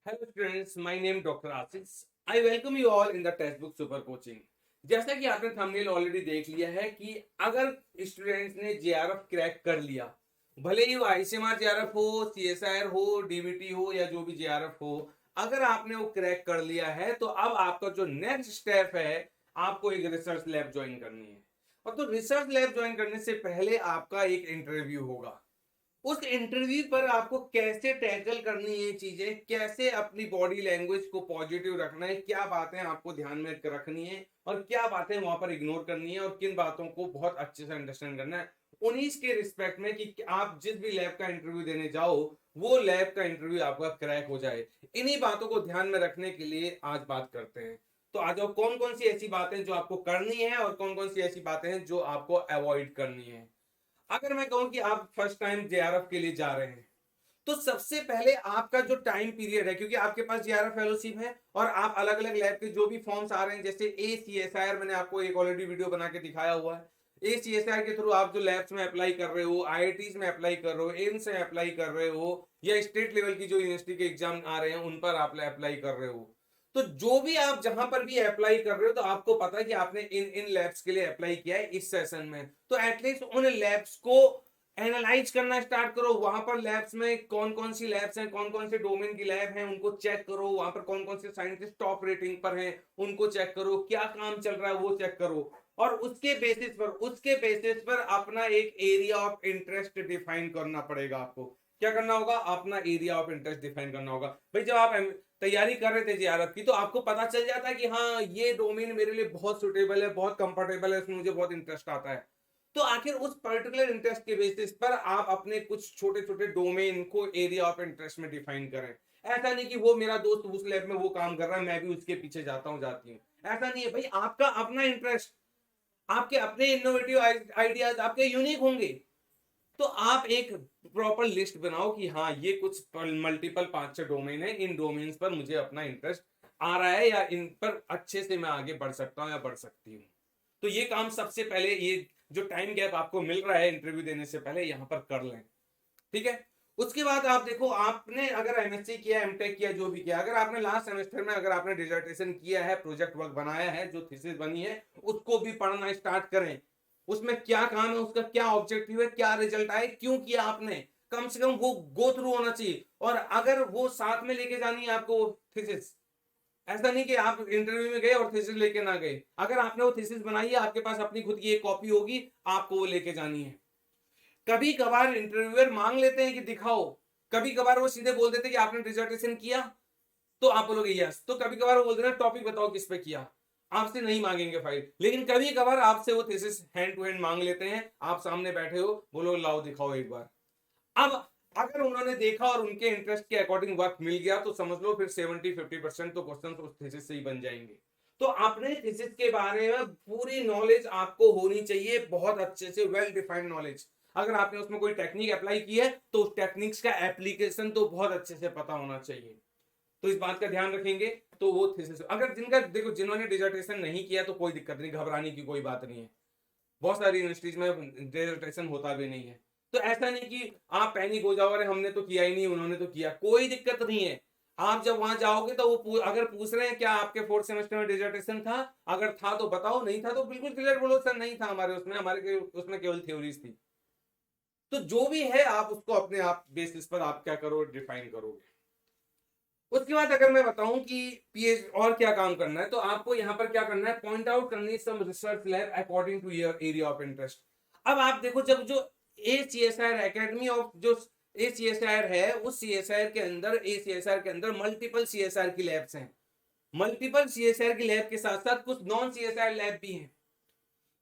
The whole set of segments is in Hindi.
Hello students, my name is Dr. Ashish. I welcome you all in the textbook super coaching. जैसा कि आपने थंबनेल ऑलरेडी देख लिया है कि अगर स्टूडेंट्स ने जेआरएफ क्रैक कर लिया, भले ही वो आईसीएमआर जेआरएफ हो, सीएसआईआर हो, डीबीटी हो या जो भी जेआरएफ हो, अगर आपने वो क्रैक कर लिया है तो अब आपका जो नेक्स्ट स्टेप है, आपको एक रिसर्च लैब ज्वाइन करनी है। और तो रिसर्च लैब ज्वाइन करने से पहले आपका एक इंटरव्यू होगा। उस इंटरव्यू पर आपको कैसे टैकल करनी है चीजें, कैसे अपनी बॉडी लैंग्वेज को पॉजिटिव रखना है, क्या बातें आपको ध्यान में रखनी है और क्या बातें वहां पर इग्नोर करनी है और किन बातों को बहुत अच्छे से अंडरस्टैंड करना है, उन्हीं के रिस्पेक्ट में कि आप जिस भी लैब का इंटरव्यू देने जाओ वो लैब का इंटरव्यू आपका क्रैक हो जाए। इन्हीं बातों को ध्यान में रखने के लिए आज बात करते हैं। तो आ जाओ, कौन कौन सी ऐसी बातें जो आपको करनी है और कौन कौन सी ऐसी बातें हैं जो आपको अवॉइड करनी है। अगर मैं कहूं कि आप फर्स्ट टाइम जेआरएफ के लिए जा रहे हैं तो सबसे पहले आपका जो टाइम पीरियड है, क्योंकि आपके पास जेआरएफ फेलोशिप है और आप अलग अलग लैब के जो भी फॉर्म्स आ रहे हैं, जैसे एसीएसआईआर मैंने आपको एक ऑलरेडी वीडियो बना के दिखाया हुआ है। एसीएसआईआर के थ्रू आप जो लैब्स में अप्लाई कर रहे हो, आईआईटीज में अप्लाई कर रहे हो, एम्स में अप्लाई कर रहे हो या स्टेट लेवल की जो यूनिवर्सिटी के एग्जाम आ रहे हैं उन पर आप अप्लाई कर रहे हो, तो जो भी आप जहां पर भी अप्लाई कर रहे हो तो आपको पता है कि आपने इन इन लैब्स के लिए अप्लाई किया है इस सेशन में, तो एटलीस्ट उन लैब्स को एनालाइज करना स्टार्ट करो। वहां पर लैब्स में कौन कौन सी लैब्स हैं, कौन कौन से डोमेन की लैब हैं, उनको चेक करो। वहां पर कौन कौन से साइंटिस्ट टॉप रेटिंग पर हैं उनको चेक करो। क्या काम चल रहा है वो चेक करो और उसके बेसिस पर अपना एक एरिया ऑफ इंटरेस्ट डिफाइन करना पड़ेगा। आपको क्या करना होगा? अपना एरिया ऑफ इंटरेस्ट डिफाइन करना होगा। भाई जब आप तैयारी कर रहे थे जेआरएफ की तो आपको पता चल जाता है कि हाँ ये डोमेन मेरे लिए बहुत सुटेबल है, बहुत कंफर्टेबल है, इसमें मुझे बहुत इंटरेस्ट आता है। तो आखिर उस पर्टिकुलर इंटरेस्ट के बेसिस पर आप अपने कुछ छोटे छोटे डोमेन को एरिया ऑफ इंटरेस्ट में डिफाइन करें। ऐसा नहीं कि वो मेरा दोस्त उस लैब में वो काम कर रहा है, मैं भी उसके पीछे जाता हूँ जाती हूँ। ऐसा नहीं है भाई, आपका अपना इंटरेस्ट, आपके अपने इनोवेटिव आइडियाज आपके यूनिक होंगे। तो आप एक प्रॉपर लिस्ट बनाओ कि हाँ ये कुछ मल्टीपल 5-6 डोमेन है, इन डोमेन्स पर मुझे अपना इंटरेस्ट आ रहा है या इन पर अच्छे से मैं आगे बढ़ सकता हूँ या बढ़ सकती हूँ। तो ये काम सबसे पहले, ये जो टाइम गैप आपको मिल रहा है इंटरव्यू देने से पहले, यहां पर कर लें। ठीक है। उसके बाद आप देखो, आपने अगर एमएससी किया, एमटेक किया, जो भी किया, अगर आपने लास्ट सेमेस्टर में अगर आपने डिसर्टेशन किया है, प्रोजेक्ट वर्क बनाया है, जो थीसिस बनी है उसको भी पढ़ना स्टार्ट करें। उसमें क्या काम है, उसका क्या ऑब्जेक्टिव है, क्या रिजल्ट आए, क्यों किया आपने, कम से कम वो गो थ्रू होना चाहिए। और अगर वो साथ में लेके जानी है आपको थीसिस, ऐसा नहीं कि आप इंटरव्यू में गए और थीसिस लेके ना गए। अगर आपने वो थीसिस बनाई है, आपके पास अपनी खुद की एक कॉपी होगी, आपको वो लेके जानी है। कभी कभार इंटरव्यूअर मांग लेते हैं कि दिखाओ, कभी कभार वो सीधे बोल देते हैं कि आपने डिसर्टेशन किया, तो आप बोलोगे यस, तो कभी कभार वो बोल देते हैं टॉपिक बताओ किस पे किया। आपसे नहीं मांगेंगे फाइल, लेकिन कभी कभार आपसे वो थीसिस हैंड टू हैंड मांग लेते हैं। आप सामने बैठे हो, बोलो लाओ दिखाओ एक बार। अब अगर उन्होंने देखा और उनके इंटरेस्ट के अकॉर्डिंग वर्क मिल गया तो समझ लो फिर 70-50% तो क्वेश्चन उस थीसिस से ही बन जाएंगे। तो अपने थीसिस के बारे में पूरी नॉलेज आपको होनी चाहिए, बहुत अच्छे से वेल डिफाइंड नॉलेज। अगर आपने उसमें कोई टेक्निक अप्लाई की है तो उस टेक्निक्स का एप्लीकेशन तो बहुत अच्छे से पता होना चाहिए। तो इस बात का ध्यान रखेंगे तो वो थीसिस, अगर जिनका देखो जिन्होंने डिसर्टेशन नहीं किया तो कोई दिक्कत नहीं, घबराने की कोई बात नहीं है। बहुत सारी यूनिवर्सिटीज में डिसर्टेशन होता भी नहीं है। तो ऐसा नहीं कि आप पैनिक हो जाओ, अरे हमने तो किया ही नहीं, उन्होंने तो किया, कोई दिक्कत नहीं है। आप जब वहां जाओगे तो वो अगर पूछ रहे हैं क्या आपके फोर्थ सेमेस्टर में डिसर्टेशन था, अगर था तो बताओ, नहीं था तो बिल्कुल क्लियर बोलो सर नहीं था हमारे उसमें, उसमें केवल थ्योरीज थी। तो जो भी है आप उसको अपने आप बेसिस पर आप क्या करो, डिफाइन करोगे। उसके बाद अगर मैं बताऊं कि पीएच और क्या काम करना है, तो आपको यहां पर क्या करना है, पॉइंट आउट करनी some research lab according to your area of interest. अब आप देखो, जब जो एसीएसआर एकेडमी ऑफ जो एसीएसआर है, उस सीएसआर के अंदर, एसीएसआर के अंदर मल्टीपल सीएसआर की लैब्स हैं। मल्टीपल सीएसआर की लैब के साथ साथ कुछ नॉन सीएसआर लैब भी हैं।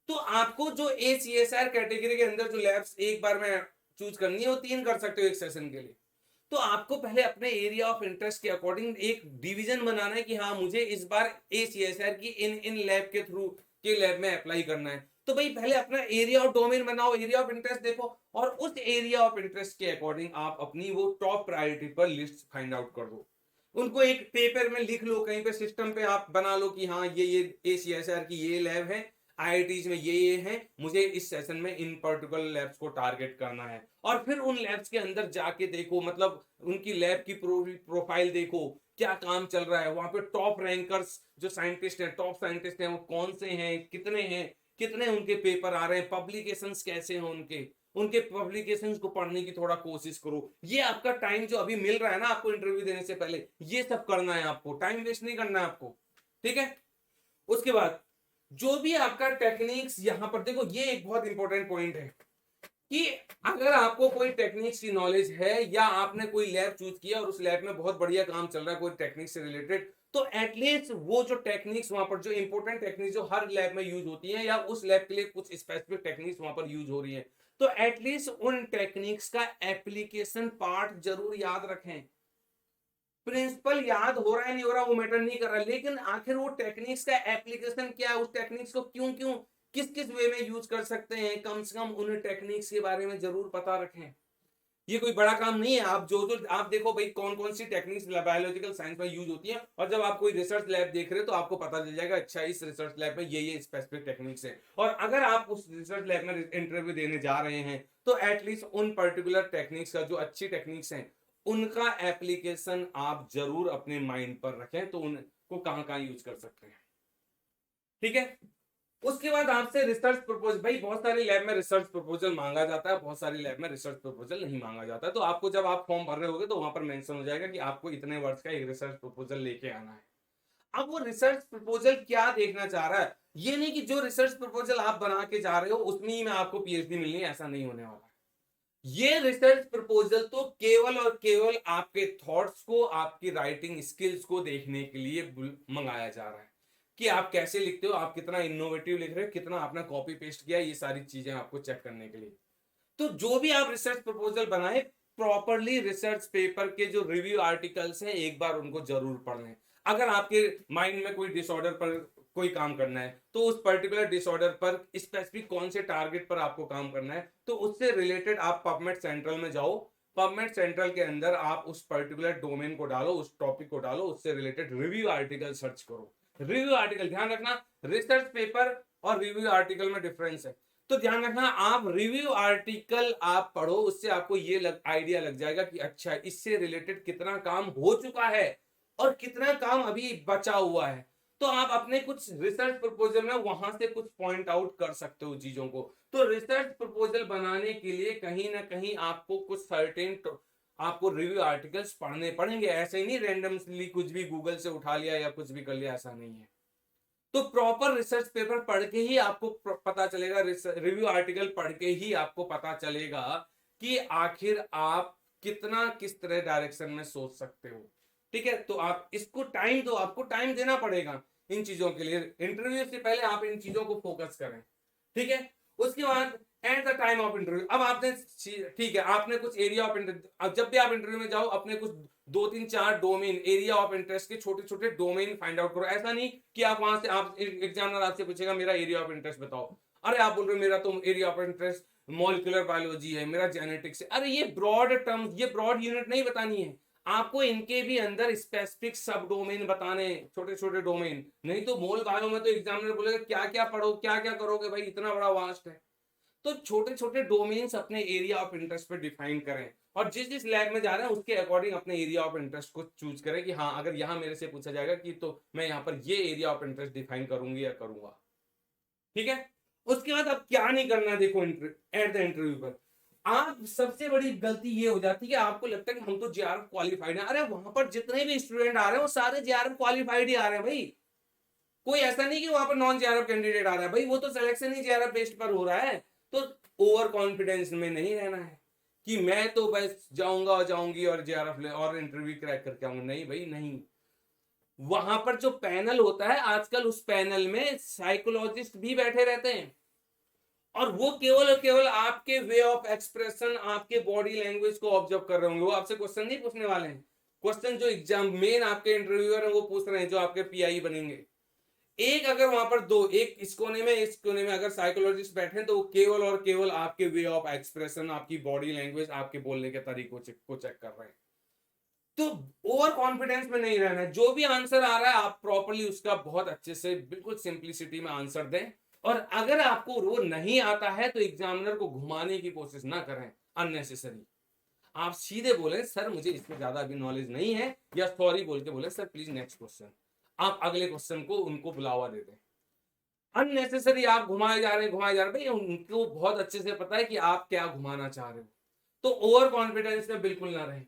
तो आपको जो एसीएसआर कैटेगरी के अंदर जो लैब्स एक बार में चूज करनी है, वो 3 कर सकते हो एक सेशन के लिए। तो आपको पहले अपने एरिया ऑफ इंटरेस्ट के अकॉर्डिंग एक डिवीजन बनाना है कि हाँ मुझे इस बार एसीएसआर की इन इन लैब के थ्रू के लैब में अप्लाई करना है। तो भाई पहले अपना एरिया ऑफ डोमेन बनाओ, एरिया ऑफ इंटरेस्ट देखो, और उस एरिया ऑफ इंटरेस्ट के अकॉर्डिंग आप अपनी वो टॉप प्रायोरिटी पर लिस्ट फाइंड आउट कर दो। उनको एक पेपर में लिख लो, कहीं पे सिस्टम पे आप बना लो कि हाँ ये एसीएसआर की ये लैब है। आईआईटीज में ये हैं, मुझे इस सेशन में इन पर्टिकुलर लैब्स को टारगेट करना है। और फिर उन लैब्स के अंदर जाके देखो, मतलब उनकी लैब की प्रोफाइल देखो, क्या काम चल रहा है वहां पे। टॉप रैंकर्स जो साइंटिस्ट हैं, टॉप साइंटिस्ट हैं, वो कौन से हैं, कितने उनके पेपर आ रहे हैं, पब्लिकेशंस कैसे हैं उनके उनके पब्लिकेशंस को पढ़ने की थोड़ा कोशिश करो। ये आपका टाइम जो अभी मिल रहा है ना आपको इंटरव्यू देने से पहले, ये सब करना है आपको, टाइम वेस्ट नहीं करना है आपको, ठीक है। उसके बाद जो भी आपका टेक्निक्स, यहां पर देखो ये एक बहुत इंपॉर्टेंट पॉइंट है कि अगर आपको कोई टेक्निक्स की नॉलेज है या आपने कोई लैब चूज किया और उस लैब में बहुत बढ़िया काम चल रहा है कोई टेक्निक से रिलेटेड, तो एटलीस्ट वो जो टेक्निक्स वहां पर, जो इंपॉर्टेंट टेक्निक्स जो हर लैब में यूज होती है या उस लैब के लिए कुछ स्पेसिफिक टेक्निक्स वहां पर यूज हो रही है, तो एटलीस्ट उन टेक्निक्स का एप्लीकेशन पार्ट जरूर याद रखें। प्रिंसिपल याद हो रहा है नहीं हो रहा वो मैटर नहीं कर रहा, लेकिन आखिर वो टेक्निक्स का एप्लीकेशन क्या है, उस टेक्निक्स को क्यों क्यों किस किस वे में यूज कर सकते हैं, कम से कम उन टेक्निक्स के बारे में जरूर पता रखें। ये कोई बड़ा काम नहीं है। आप जो जो आप देखो भाई कौन कौन सी टेक्निक्स बायोलॉजिकल साइंस में यूज होती है, और जब आप कोई रिसर्च लैब देख रहे हो तो आपको पता चल जाएगा अच्छा इस रिसर्च लैब में ये स्पेसिफिक टेक्निक्स है। और अगर आप उस रिसर्च लैब में इंटरव्यू देने जा रहे हैं तो एटलीस्ट उन पर्टिकुलर टेक्निक्स का, जो अच्छी टेक्निक्स हैं, उनका एप्लीकेशन आप जरूर अपने माइंड पर रखें, तो उनको कहां कहां यूज कर सकते हैं, ठीक है। उसके बाद आपसे रिसर्च प्रपोजल, भाई बहुत सारी लैब में रिसर्च प्रपोजल मांगा जाता है, बहुत सारी लैब में रिसर्च प्रपोजल नहीं मांगा जाता। तो आपको जब आप फॉर्म भर रहे होगे तो वहां पर मेंशन हो जाएगा कि आपको इतने वर्ड्स का एक रिसर्च प्रपोजल लेके आना है। अब वो रिसर्च प्रपोजल क्या देखना चाह रहा है, ये नहीं कि जो रिसर्च प्रपोजल आप बना के जा रहे हो उसमें ही में आपको पीएचडी मिलनी है, ऐसा नहीं होने वाला। ये रिसर्च प्रपोजल तो केवल और केवल आपके थॉट्स को, आपकी राइटिंग स्किल्स को देखने के लिए मंगाया जा रहा है कि आप कैसे लिखते हो, आप कितना इनोवेटिव लिख रहे हो, कितना आपने कॉपी पेस्ट किया, ये सारी चीजें आपको चेक करने के लिए। तो जो भी आप रिसर्च प्रपोजल बनाए, प्रॉपरली रिसर्च पेपर के जो रिव्यू आर्टिकल्स हैं एक बार उनको जरूर पढ़ लें। अगर आपके माइंड में कोई डिसऑर्डर पर कोई काम करना है तो उस पर्टिकुलर डिसऑर्डर पर स्पेसिफिक कौन से टारगेट पर आपको काम करना है, तो उससे रिलेटेड आप पबमेड सेंट्रल में जाओ। पबमेड सेंट्रल के अंदर आप उस पर्टिकुलर डोमेन को डालो, उस टॉपिक को डालो, उससे रिलेटेड रिव्यू आर्टिकल सर्च करो। रिव्यू आर्टिकल, ध्यान रखना रिसर्च पेपर और रिव्यू आर्टिकल में डिफरेंस है। तो ध्यान रखना, आप रिव्यू आर्टिकल आप पढ़ो, उससे आपको ये आइडिया लग जाएगा कि अच्छा इससे रिलेटेड कितना काम हो चुका है और कितना काम अभी बचा हुआ है। तो आप अपने कुछ रिसर्च प्रपोजल में वहां से कुछ पॉइंट आउट कर सकते हो चीजों को। तो रिसर्च प्रपोजल बनाने के लिए कहीं ना कहीं आपको कुछ सर्टेन आपको रिव्यू आर्टिकल्स पढ़ने पड़ेंगे। ऐसे ही नहीं रैंडमली कुछ भी गूगल से उठा लिया या कुछ भी कर लिया, ऐसा नहीं है। तो प्रॉपर रिसर्च पेपर पढ़ के ही आपको पता चलेगा, रिव्यू आर्टिकल पढ़ के ही आपको पता चलेगा कि आखिर आप कितना किस तरह डायरेक्शन में सोच सकते हो, ठीक है। तो आप इसको टाइम दो, आपको टाइम देना पड़ेगा इन चीजों के लिए। इंटरव्यू से पहले आप इन चीजों को फोकस करें, ठीक है। उसके बाद at the time of interview, अब आपने, ठीक है, आपने कुछ एरिया ऑफ इंटरेस्ट, अब जब भी आप इंटरव्यू में जाओ अपने कुछ 2 3 4 डोमेन, एरिया ऑफ इंटरेस्ट के छोटे छोटे डोमेन फाइंड आउट करो। ऐसा नहीं कि आप वहां से, आप एग्जामिनर आपसे पूछेगा मेरा एरिया ऑफ इंटरेस्ट बताओ, अरे आप बोल रहे हो मेरा तो area of interest molecular biology है, मेरा जेनेटिक्स है। अरे ये ब्रॉड टर्म्स, ये ब्रॉड यूनिट नहीं बतानी है आपको, इनके भी अंदर स्पेसिफिक सब डोमेन बताने, छोटे छोटे डोमेन। नहीं तो मोल बायो में तो एग्जामिनर बोलेगा क्या क्या पढ़ो, क्या क्या करोगे भाई, इतना बड़ा वास्ट है। तो छोटे छोटे डोमेन्स अपने एरिया ऑफ इंटरेस्ट पे डिफाइन करें, और जिस जिस लैब में जा रहे हैं उसके अकॉर्डिंग अपने एरिया ऑफ इंटरेस्ट को चूज करें कि हाँ अगर यहाँ मेरे से पूछा जाएगा कि तो मैं यहाँ पर ये एरिया ऑफ इंटरेस्ट डिफाइन करूंगी या करूंगा, ठीक है। उसके बाद अब क्या नहीं करना, देखो एट द इंटरव्यू पर आप सबसे बड़ी गलती ये हो जाती है कि आपको लगता है कि हम तो जेआरएफ क्वालिफाइड है। अरे वहां पर जितने भी स्टूडेंट आ रहे हैं वो सारे जेआरएफ क्वालिफाइड ही आ रहे हैं भाई। कोई ऐसा नहीं कि वहां पर नॉन जेआरएफ कैंडिडेट आ रहा है भाई, वो तो सिलेक्शन ही जेआरएफ बेस्ड पर हो रहा है। तो ओवर कॉन्फिडेंस में नहीं रहना है कि मैं तो बस जाऊंगा और जाऊंगी और जेआरएफ और इंटरव्यू क्रैक करके आऊंगा, नहीं भाई नहीं। वहां पर जो पैनल होता है आजकल, उस पैनल में साइकोलॉजिस्ट भी बैठे रहते हैं, और वो केवल और केवल आपके वे ऑफ एक्सप्रेशन, आपके बॉडी लैंग्वेज को ऑब्जर्व कर रहे होंगे। वो आपसे क्वेश्चन नहीं पूछने वाले हैं, क्वेश्चन जो एग्जाम मेन आपके इंटरव्यूअर है वो पूछ रहे हैं, जो आपके पीआई बनेंगे। एक अगर वहां पर दो, एक इस कोने में इस कोने में अगर साइकोलॉजिस्ट बैठे तो वो केवल और केवल आपके वे ऑफ एक्सप्रेशन, आपकी बॉडी लैंग्वेज, आपके बोलने के तरीकों को चेक कर रहे हैं। तो ओवर कॉन्फिडेंस में नहीं रहना है। जो भी आंसर आ रहा है आप प्रॉपरली उसका बहुत अच्छे से बिल्कुल सिंप्लिसिटी में आंसर दें, और अगर आपको वो नहीं आता है तो एग्जामिनर को घुमाने की कोशिश ना करें अननेसेसरी। आप सीधे बोले सर मुझे इसमें ज्यादा अभी नॉलेज नहीं है, या सॉरी बोल के बोले सर प्लीज नेक्स्ट क्वेश्चन। आप अगले क्वेश्चन को उनको बुलावा दे दें। अननेसेसरी आप घुमाए जा रहे भाई, उनको बहुत अच्छे से पता है कि आप क्या घुमाना चाह रहे हो। तो ओवर कॉन्फिडेंस में बिल्कुल ना रहें।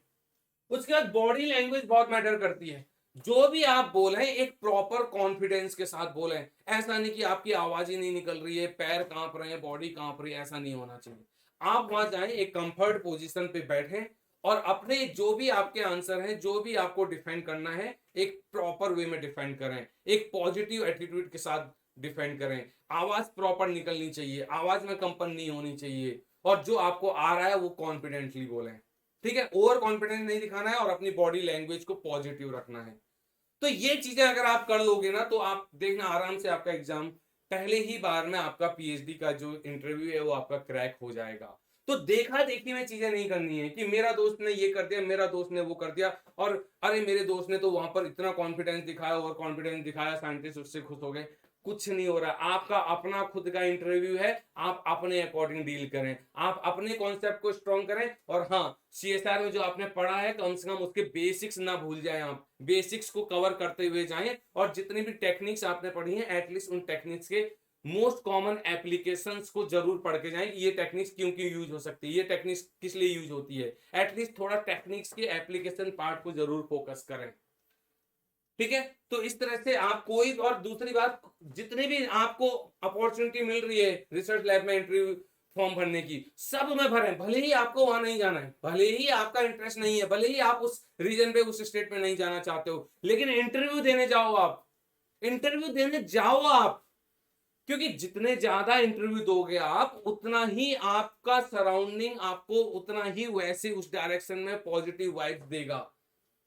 उसके बाद बॉडी लैंग्वेज बहुत मैटर करती है। जो भी आप बोलें एक प्रॉपर कॉन्फिडेंस के साथ बोलें। ऐसा नहीं कि आपकी आवाज ही नहीं निकल रही है, पैर कांप रहे हैं, बॉडी कांप रही है, ऐसा नहीं होना चाहिए। आप वहां जाएं, एक कंफर्ट पोजीशन पे बैठें और अपने जो भी आपके आंसर हैं, जो भी आपको डिफेंड करना है, एक प्रॉपर वे में डिफेंड करें, एक पॉजिटिव एटीट्यूड के साथ डिफेंड करें। आवाज प्रॉपर निकलनी चाहिए, आवाज में कंपन नहीं होनी चाहिए, और जो आपको आ रहा है वो कॉन्फिडेंटली बोलें। ठीक है, ओवर कॉन्फिडेंस नहीं दिखाना है और अपनी बॉडी लैंग्वेज को पॉजिटिव रखना है। तो ये चीजें अगर आप कर लोगे ना तो आप देखना आराम से आपका एग्जाम पहले ही बार में आपका पीएचडी का जो इंटरव्यू है वो आपका क्रैक हो जाएगा। तो देखा देखी में चीजें नहीं करनी है कि मेरा दोस्त ने ये कर दिया, मेरा दोस्त ने वो कर दिया, और अरे मेरे दोस्त ने तो वहां पर इतना कॉन्फिडेंस दिखाया, ओवर कॉन्फिडेंस दिखाया, साइंटिस्ट उससे खुश हो गए। कुछ नहीं हो रहा। आपका अपना खुद का इंटरव्यू है, आप अपने अकॉर्डिंग डील करें, आप अपने कॉन्सेप्ट को स्ट्रॉन्ग करें। और हाँ, सीएसआर में जो आपने पढ़ा है कम से कम उसके बेसिक्स ना भूल जाएं, आप बेसिक्स को कवर करते हुए जाएं, और जितनी भी टेक्निक्स आपने पढ़ी हैं एटलीस्ट उन टेक्निक्स के मोस्ट कॉमन एप्लीकेशंस को जरूर पढ़ के जाएं। ये टेक्निक्स क्यों क्यों यूज हो सकती है, ये टेक्निक्स किस लिए यूज होती है, एटलीस्ट थोड़ा टेक्निक्स के एप्लीकेशन पार्ट को जरूर फोकस करें। ठीक है, तो इस तरह से आप कोई, और दूसरी बात, जितनी भी आपको अपॉर्चुनिटी मिल रही है रिसर्च लैब में इंटरव्यू फॉर्म भरने की, सब में भरें। भले ही आपको वहां नहीं जाना है, भले ही आपका इंटरेस्ट नहीं है, भले ही आप उस रीजन पे उस स्टेट में नहीं जाना चाहते हो, लेकिन इंटरव्यू देने जाओ। आप इंटरव्यू देने जाओ आप, क्योंकि जितने ज्यादा इंटरव्यू दोगे आप उतना ही आपका सराउंडिंग आपको उतना ही वैसे उस डायरेक्शन में पॉजिटिव वाइब्स देगा।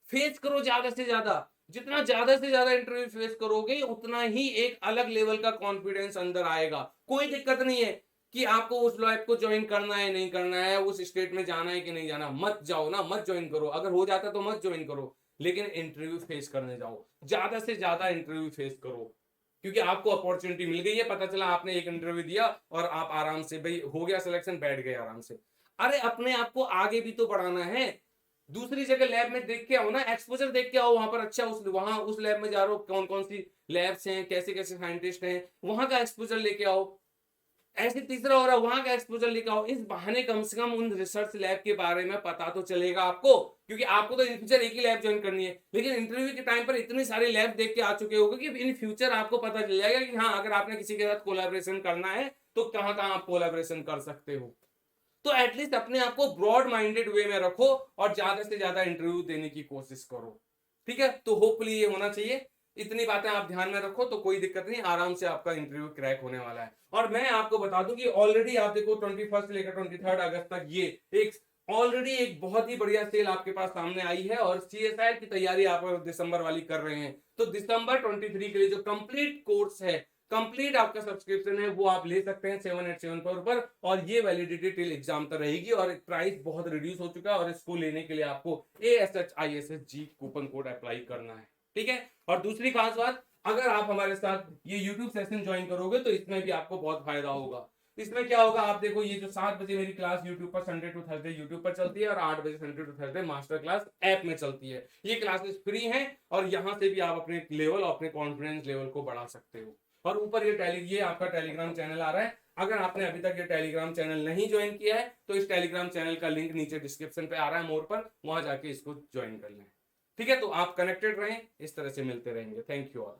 फेस करो ज्यादा से ज्यादा, जितना ज्यादा से ज्यादा इंटरव्यू फेस करोगे उतना ही एक अलग लेवल का कॉन्फिडेंस अंदर आएगा। कोई दिक्कत नहीं है कि आपको उस लैब को ज्वाइन करना है नहीं करना है, उस स्टेट में जाना है कि नहीं जाना, मत जाओ ना, मत ज्वाइन करो। अगर हो जाता तो मत ज्वाइन करो, लेकिन इंटरव्यू फेस करने जाओ, ज्यादा से ज्यादा इंटरव्यू फेस करो। क्योंकि आपको अपॉर्चुनिटी मिल गई है, पता चला आपने एक इंटरव्यू दिया और आप आराम से भाई हो गया सिलेक्शन, बैठ गए आराम से। अरे अपने आप को आगे भी तो बढ़ाना है। दूसरी जगह लैब में देख के आओ ना, एक्सपोजर देख के आओ वहां पर। अच्छा वहां उस लैब में जा रहे हो, कौन कौन सी लैब्स हैं, कैसे कैसे साइंटिस्ट हैं, वहां का एक्सपोजर लेके आओ। ऐसे तीसरा हो रहा है, वहां का एक्सपोजर लेके आओ। इस बहाने कम से कम उन रिसर्च लैब के बारे में पता तो चलेगा आपको, क्योंकि आपको तो इन फ्यूचर एक ही लैब ज्वाइन करनी है, लेकिन इंटरव्यू के टाइम पर इतनी सारी लैब देख के आ चुके होगे कि इन फ्यूचर आपको पता चल जाएगा कि हाँ अगर आपने किसी के साथ कोलैबोरेशन करना है तो कहां कहां आप कोलैबोरेशन कर सकते हो। तो एटलीस्ट अपने आप को ब्रॉड माइंडेड वे में रखो और ज्यादा से ज्यादा इंटरव्यू देने की कोशिश करो। ठीक है, तो होपफुली ये होना चाहिए। इतनी बातें आप ध्यान में रखो तो कोई दिक्कत नहीं, आराम से आपका इंटरव्यू क्रैक होने वाला है। और मैं आपको बता दूं कि ऑलरेडी आप देखो 21 से लेकर 23 अगस्त तक ये एक ऑलरेडी एक बहुत ही बढ़िया सेल आपके पास सामने आई है, और सीएसआई की तैयारी आप दिसंबर वाली कर रहे हैं तो दिसंबर 23 के लिए जो कंप्लीट कोर्स है, कंप्लीट आपका सब्सक्रिप्शन है, वो आप ले सकते हैं 787 पर। और ये वैलिडिटी टिल एग्जाम तक रहेगी, और प्राइस बहुत रिड्यूस हो चुका है, और इसको लेने के लिए आपको ASHISSG कूपन कोड अप्लाई करना है। ठीक है, और दूसरी खास बात, अगर आप हमारे साथ ये YouTube सेशन ज्वाइन करोगे तो इसमें भी आपको बहुत फायदा होगा। इसमें क्या होगा, आप देखो ये जो 7 बजे मेरी क्लास YouTube पर संडे टू थर्सडे YouTube पर चलती है, और 8 बजे Sunday to Thursday master class app में चलती है। ये क्लासेस फ्री हैं, और यहां से भी आप अपने लेवल और अपने कॉन्फिडेंस लेवल को बढ़ा सकते हो। और ऊपर ये आपका टेलीग्राम चैनल आ रहा है। अगर आपने अभी तक ये टेलीग्राम चैनल नहीं ज्वाइन किया है तो इस टेलीग्राम चैनल का लिंक नीचे डिस्क्रिप्शन पे आ रहा है मोर पर, वहां जाके इसको ज्वाइन कर लें। ठीक है, तो आप कनेक्टेड रहें, इस तरह से मिलते रहेंगे। Thank you all.